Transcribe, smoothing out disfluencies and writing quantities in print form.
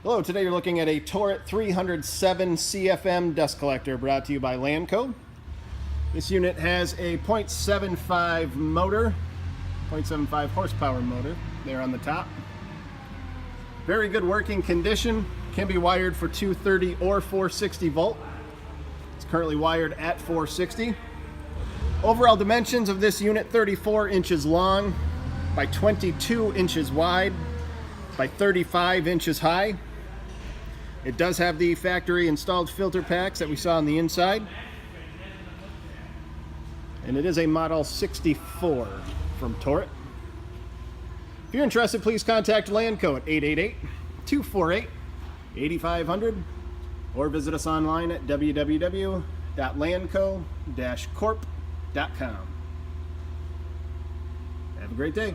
Hello, today you're looking at a Torit 307 CFM dust collector brought to you by Lanco. This unit has a 0.75 motor, 0.75 horsepower motor there on the top. Very good working condition, can be wired for 230 or 460 volt. It's currently wired at 460. Overall dimensions of this unit, 34 inches long by 22 inches wide by 35 inches high. It does have the factory installed filter packs that we saw on the inside. And it is a model 64 from Torit. If you're interested, please contact Lanco at 888-248-8500 or visit us online at www.lanco-corp.com. Have a great day.